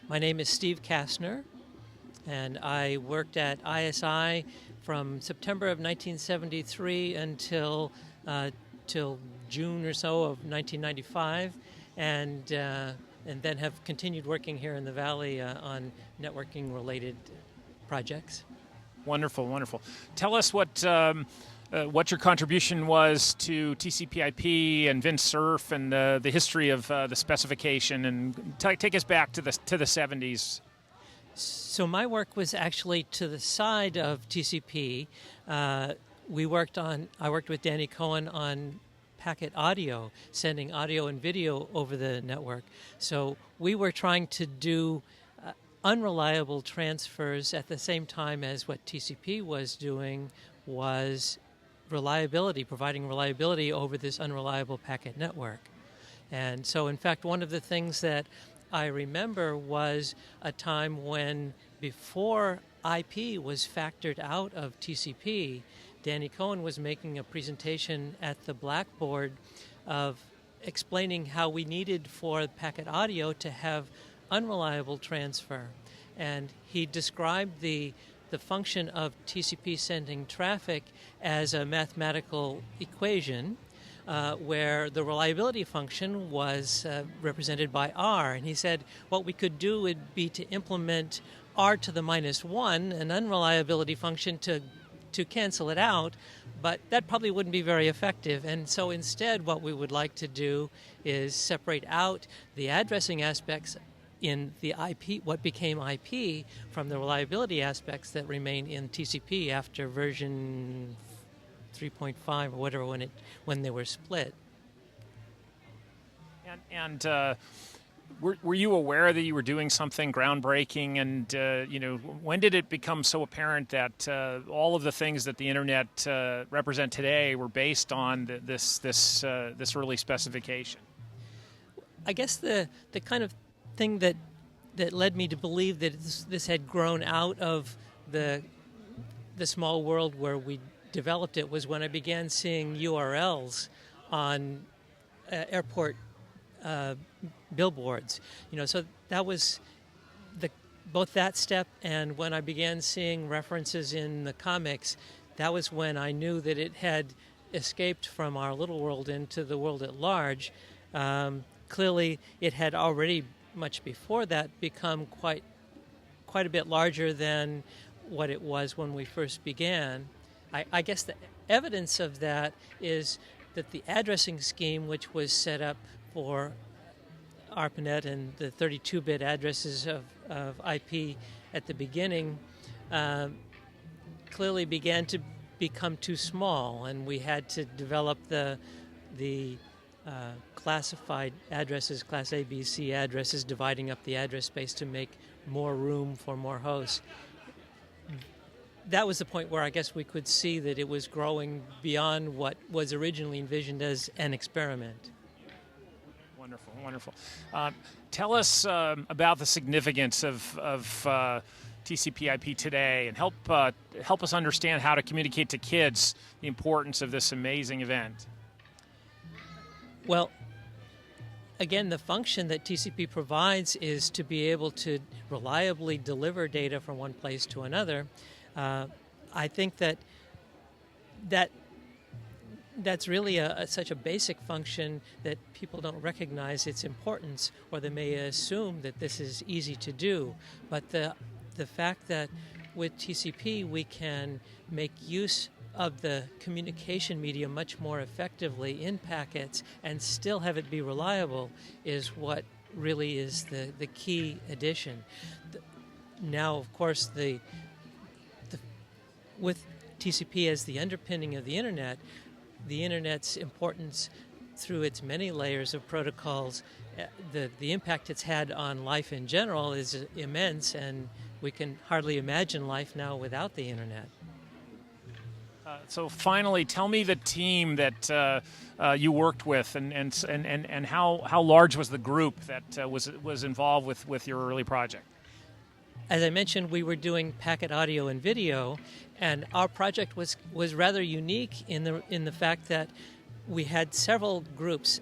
My name is Steve Casner, and I worked at ISI from September of 1973 until till June or so of 1995, and then have continued working here in the Valley on networking-related projects. Wonderful, wonderful. Tell us what your contribution was to TCP/IP and VinSurf and the history of the specification, and take us back to the 70s. So my work was actually to the side of TCP. I worked with Danny Cohen on packet audio, sending audio and video over the network. So we were trying to do unreliable transfers at the same time as what TCP was doing was reliability, providing reliability over this unreliable packet network. And so, in fact, one of the things that I remember was a time when, before IP was factored out of TCP, Danny Cohen was making a presentation at the Blackboard of explaining how we needed for packet audio to have unreliable transfer. And he described the function of TCP sending traffic as a mathematical equation where the reliability function was represented by R. And he said what we could do would be to implement R to the -1, an unreliability function, to cancel it out, but that probably wouldn't be very effective. And so instead what we would like to do is separate out the addressing aspects in the IP, what became IP, from the reliability aspects that remain in TCP after version 3.5 or whatever when they were split. And were you aware that you were doing something groundbreaking? And when did it become so apparent that all of the things that the internet represent today were based on this early specification? I guess the kind of thing that led me to believe that this had grown out of the small world where we developed it was when I began seeing URLs on airport billboards. So that was both that step, and when I began seeing references in the comics, that was when I knew that it had escaped from our little world into the world at large. Clearly, it had already, much before that, become quite a bit larger than what it was when we first began. I guess the evidence of that is that the addressing scheme, which was set up for ARPANET and the 32-bit addresses of IP at the beginning, clearly began to become too small, and we had to develop the classified addresses, class A, B, C addresses, dividing up the address space to make more room for more hosts. That was the point where I guess we could see that it was growing beyond what was originally envisioned as an experiment. Wonderful, wonderful. Tell us about the significance of TCP/IP today, and help us understand how to communicate to kids the importance of this amazing event. Well, again, the function that TCP provides is to be able to reliably deliver data from one place to another. I think that's really such a basic function that people don't recognize its importance, or they may assume that this is easy to do. But the fact that with TCP we can make use of the communication medium much more effectively in packets and still have it be reliable is what really is the key addition. Now, of course, with TCP as the underpinning of the Internet's importance through its many layers of protocols, the impact it's had on life in general is immense, and we can hardly imagine life now without the Internet. So finally, tell me the team that you worked with, and how large was the group that was involved with your early project? As I mentioned, we were doing packet audio and video, and our project was rather unique in the fact that we had several groups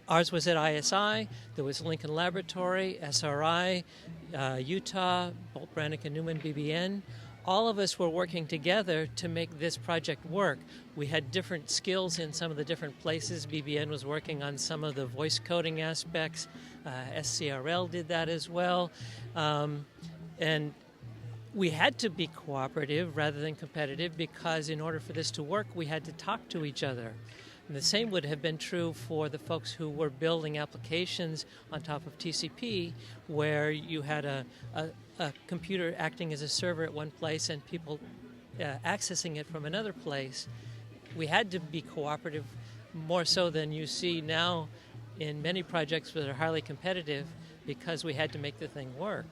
Ours was at ISI. There was Lincoln Laboratory, SRI, Utah, Bolt, Brannick, and Newman, BBN. All of us were working together to make this project work. We had different skills in some of the different places. BBN was working on some of the voice coding aspects. SCRL did that as well. And we had to be cooperative rather than competitive because in order for this to work, we had to talk to each other. And the same would have been true for the folks who were building applications on top of TCP, where you had a computer acting as a server at one place and people accessing it from another place. We had to be cooperative more so than you see now in many projects that are highly competitive because we had to make the thing work.